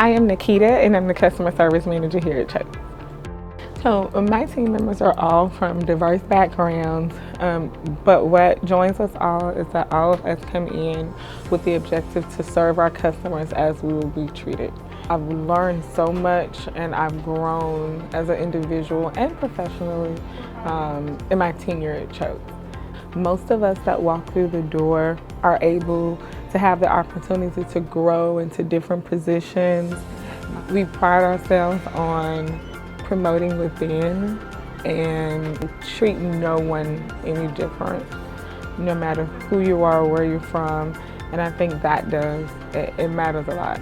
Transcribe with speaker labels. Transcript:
Speaker 1: I am Nikita, and I'm the customer service manager here at Choate. So my team members are all from diverse backgrounds, but what joins us all is that all of us come in with the objective to serve our customers as we will be treated. I've learned so much, and I've grown as an individual and professionally in my tenure at Choate. Most of us that walk through the door are able to have the opportunity to grow into different positions. We pride ourselves on promoting within and treating no one any different, no matter who you are or where you're from. And I think that it matters a lot.